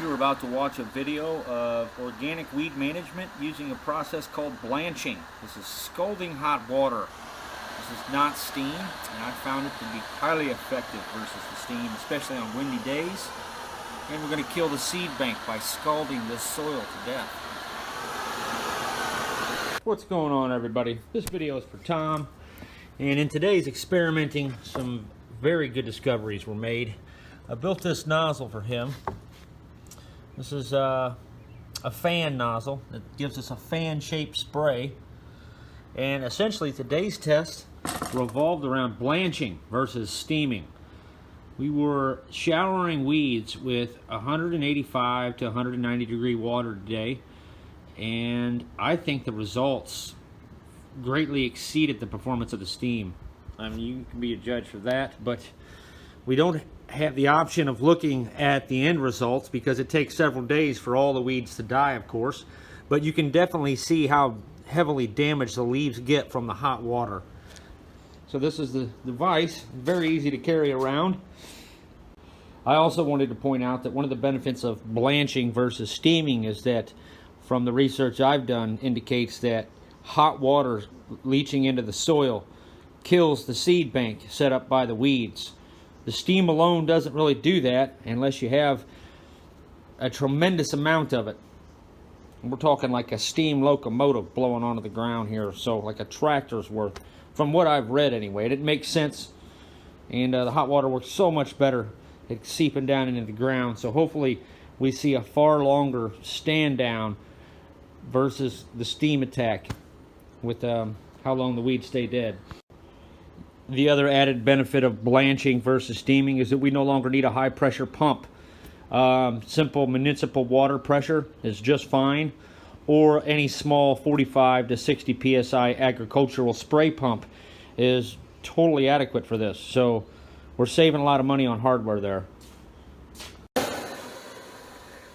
You are about to watch a video of organic weed management using a process called blanching. This is scalding hot water. This is not steam, and I found it to be highly effective versus the steam, especially on windy days. And we're going to kill the seed bank by scalding this soil to death. What's going on, everybody? This video is for Tom, and in today's experimenting, some very good discoveries were made. I built this nozzle for him. This is a fan nozzle. It gives us a fan-shaped spray. And essentially today's test revolved around blanching versus steaming. We were showering weeds with 185 to 190 degree water today, and I think the results greatly exceeded the performance of the steam. I mean, you can be a judge for that, but we don't have the option of looking at the end results because it takes several days for all the weeds to die, of course. But you can definitely see how heavily damaged the leaves get from the hot water. So this is the device, very easy to carry around. I also wanted to point out that one of the benefits of blanching versus steaming is that, from the research I've done, indicates that hot water leaching into the soil kills the seed bank set up by the weeds. The steam alone doesn't really do that unless you have a tremendous amount of it. We're talking like a steam locomotive blowing onto the ground here, so like a tractor's worth, from what I've read anyway. It makes sense, and the hot water works so much better at seeping down into the ground. So hopefully we see a far longer stand down versus the steam attack with how long the weeds stay dead. The other added benefit of blanching versus steaming is that we no longer need a high pressure pump. Simple municipal water pressure is just fine, or any small 45 to 60 psi agricultural spray pump is totally adequate for this. So we're saving a lot of money on hardware there.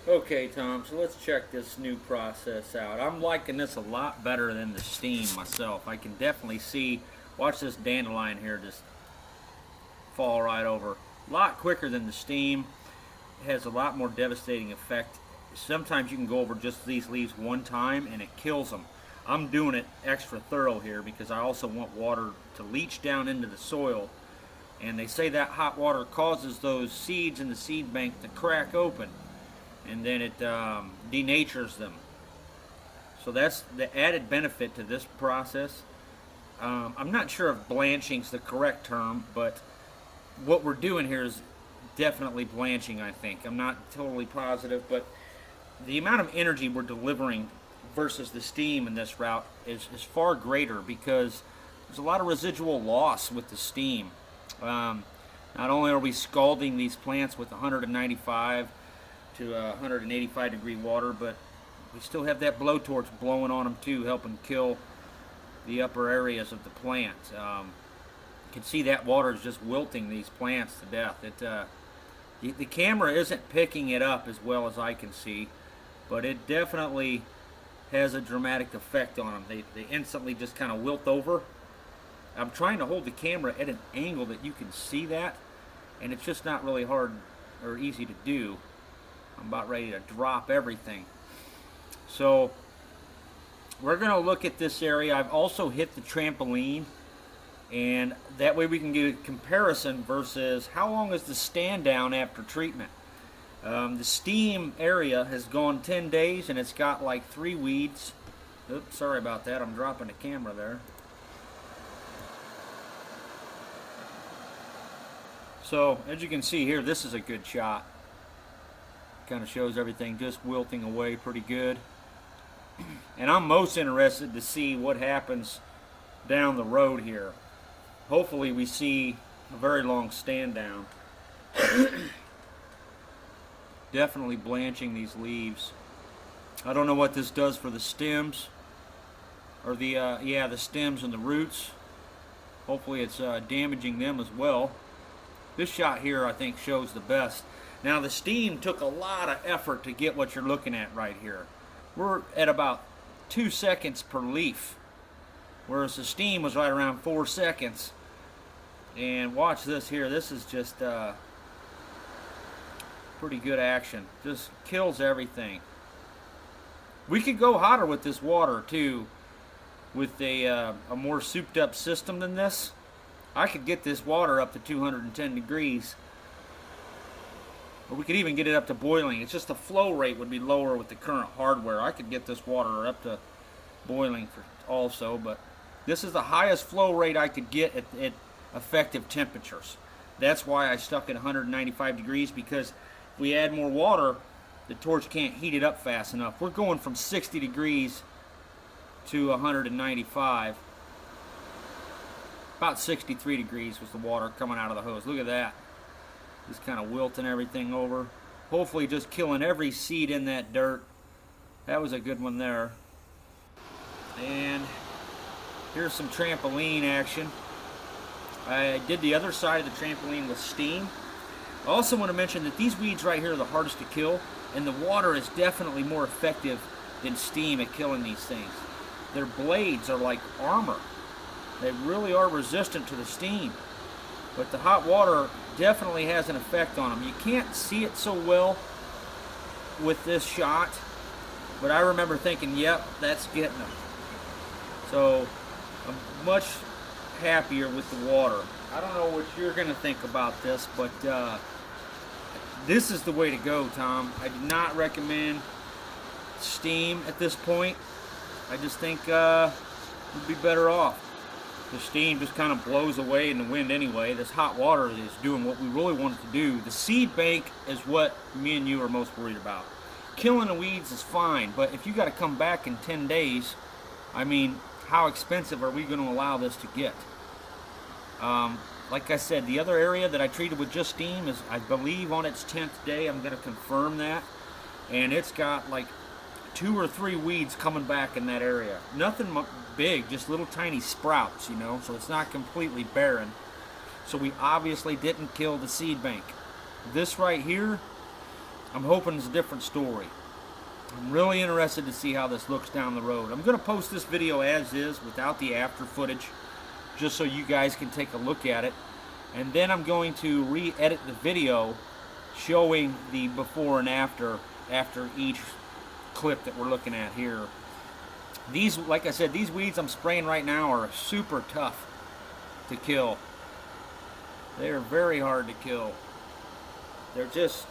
Okay, Tom, so let's check this new process out. I'm liking this a lot better than the steam myself. I can definitely see, watch this dandelion here just fall right over. A lot quicker than the steam. It has a lot more devastating effect. Sometimes you can go over just these leaves one time and it kills them. I'm doing it extra thorough here because I also want water to leach down into the soil. And they say that hot water causes those seeds in the seed bank to crack open, and then it denatures them. So that's the added benefit to this process. I'm not sure if blanching's the correct term, but what we're doing here is definitely blanching, I think. I'm not totally positive, but the amount of energy we're delivering versus the steam in this route is far greater because there's a lot of residual loss with the steam. Not only are we scalding these plants with 195 to 185 degree water, but we still have that blowtorch blowing on them too, helping kill the upper areas of the plant. You can see that water is just wilting these plants to death. The camera isn't picking it up as well as I can see, but it definitely has a dramatic effect on them. They instantly just kind of wilt over. I'm trying to hold the camera at an angle that you can see that, and it's just not really hard or easy to do. I'm about ready to drop everything. So we're going to look at this area. I've also hit the trampoline, and that way we can get a comparison versus how long is the stand down after treatment. The steam area has gone 10 days and it's got like 3 weeds. Oops, sorry about that. I'm dropping the camera there. So as you can see here, this is a good shot. Kind of shows everything just wilting away pretty good. And I'm most interested to see what happens down the road here. Hopefully we see a very long stand down. Definitely blanching these leaves. I don't know what this does for the stems, or the stems and the roots. Hopefully it's damaging them as well. This shot here I think shows the best. Now the steam took a lot of effort to get what you're looking at right here. We're at about 2 seconds per leaf, whereas the steam was right around 4 seconds. And watch this here. This is just pretty good action. Just kills everything. We could go hotter with this water too, with a more souped up system than this. I could get this water up to 210 degrees. Or we could even get it up to boiling. It's just the flow rate would be lower with the current hardware. I could get this water up to boiling also, but this is the highest flow rate I could get at effective temperatures. That's why I stuck at 195 degrees, because if we add more water, the torch can't heat it up fast enough. We're going from 60 degrees to 195. About 63 degrees was the water coming out of the hose. Look at that. Just kind of wilting everything over. Hopefully just killing every seed in that dirt. That was a good one there. And here's some trampoline action. I did the other side of the trampoline with steam. I also want to mention that these weeds right here are the hardest to kill, and the water is definitely more effective than steam at killing these things. Their blades are like armor. They really are resistant to the steam. But the hot water definitely has an effect on them. You can't see it so well with this shot, but I remember thinking, yep, that's getting them. So I'm much happier with the water. I don't know what you're going to think about this, but this is the way to go, Tom. I do not recommend steam at this point. I just think you'd be better off. The steam just kind of blows away in the wind anyway. This hot water is doing what we really want it to do. The seed bank is what me and you are most worried about. Killing the weeds is fine, but if you got to come back in 10 days, I mean, how expensive are we going to allow this to get? Like I said, the other area that I treated with just steam is, I believe, on its 10th day. I'm going to confirm that. And it's got like 2 or 3 weeds coming back in that area. Nothing big, just little tiny sprouts, you know, so it's not completely barren. So we obviously didn't kill the seed bank. This right here, I'm hoping is a different story. I'm really interested to see how this looks down the road. I'm going to post this video as is without the after footage, just so you guys can take a look at it. And then I'm going to re-edit the video showing the before and after each clip that we're looking at here. These, like I said, these weeds I'm spraying right now are super tough to kill. They are very hard to kill. They're just,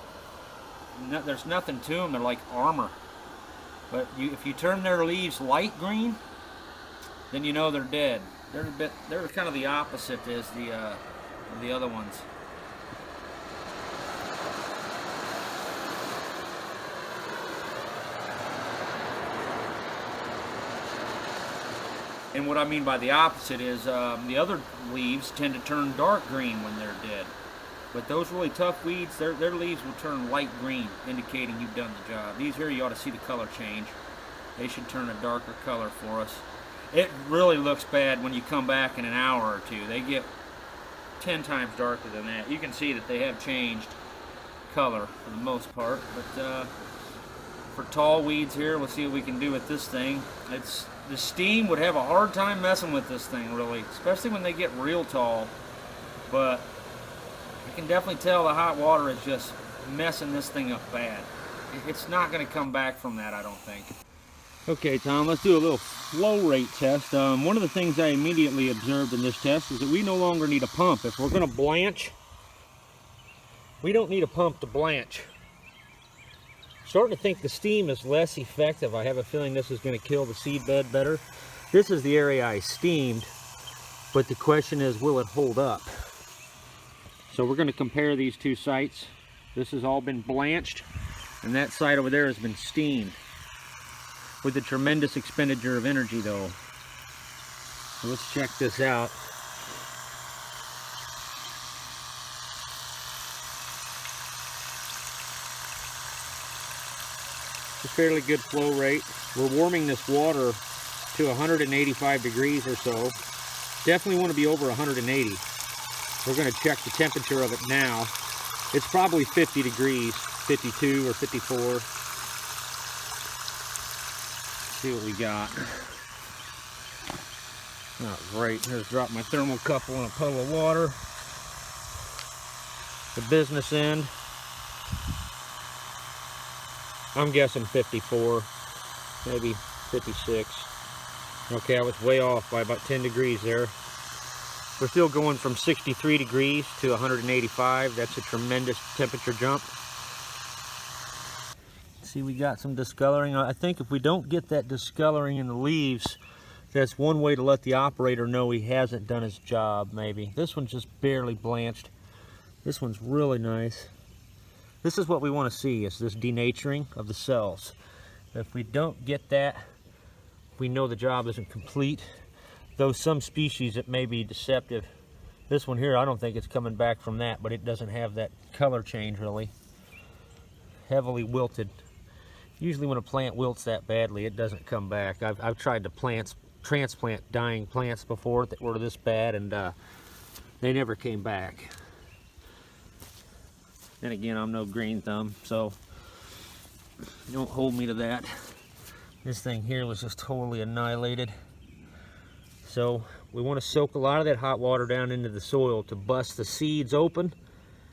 there's nothing to them. They're like armor. But if you turn their leaves light green, then you know they're dead. They're kind of the opposite as the other ones. And what I mean by the opposite is the other leaves tend to turn dark green when they're dead. But those really tough weeds, their leaves will turn light green, indicating you've done the job. These here, you ought to see the color change. They should turn a darker color for us. It really looks bad when you come back in an hour or two. They get 10 times darker than that. You can see that they have changed color for the most part. But for tall weeds here, we'll see what we can do with this thing. The steam would have a hard time messing with this thing, really, especially when they get real tall. But I can definitely tell the hot water is just messing this thing up bad. It's not going to come back from that, I don't think. Okay, Tom, let's do a little flow rate test. One of the things I immediately observed in this test is that we no longer need a pump. If we're going to blanch, we don't need a pump to blanch. Starting to think the steam is less effective. I have a feeling this is going to kill the seed bed better. This is the area I steamed, but the question is, will it hold up? So we're going to compare these two sites. This has all been blanched, and that site over there has been steamed, with a tremendous expenditure of energy though. So let's check this out. It's a fairly good flow rate. We're warming this water to 185 degrees or so. Definitely want to be over 180. We're going to check the temperature of it now. It's probably 50 degrees, 52 or 54. See what we got. Oh, great. Just dropped my thermocouple in a puddle of water. The business end. I'm guessing 54, maybe 56. Okay, I was way off by about 10 degrees there. We're still going from 63 degrees to 185. That's a tremendous temperature jump. See, we got some discoloring. I think if we don't get that discoloring in the leaves, that's one way to let the operator know he hasn't done his job, maybe. This one's just barely blanched. This one's really nice. This is what we want to see, is this denaturing of the cells. If we don't get that, we know the job isn't complete. Though some species it may be deceptive. This one here, I don't think it's coming back from that, but it doesn't have that color change really. Heavily wilted. Usually when a plant wilts that badly, it doesn't come back. I've tried to transplant dying plants before that were this bad, and they never came back. Then again, I'm no green thumb, so don't hold me to that. This thing here was just totally annihilated. So we want to soak a lot of that hot water down into the soil to bust the seeds open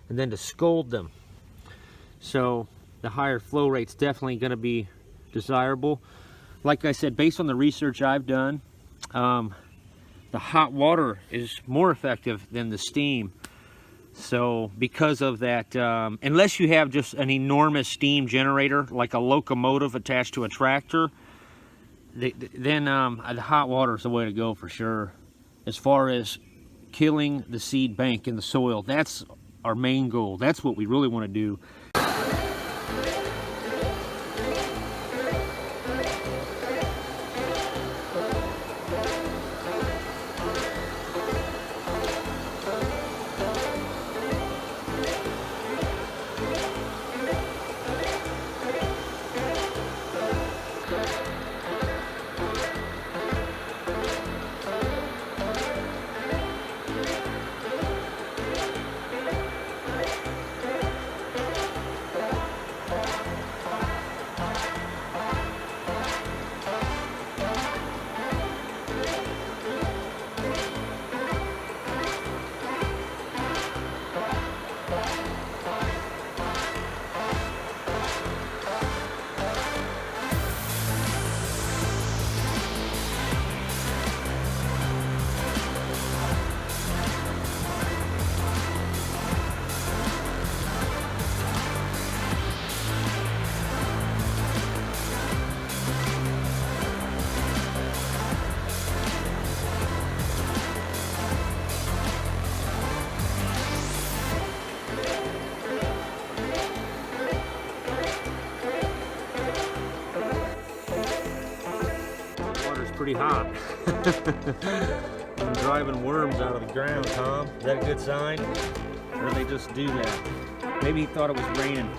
and then to scald them. So the higher flow rate's definitely going to be desirable. Like I said, based on the research I've done, the hot water is more effective than the steam. So because of that, unless you have just an enormous steam generator, like a locomotive attached to a tractor, then the hot water is the way to go for sure. As far as killing the seed bank in the soil, that's our main goal. That's what we really want to do. Pretty hot. I'm driving worms out of the ground, Tom. Is that a good sign? Or do they just do that? Maybe he thought it was raining.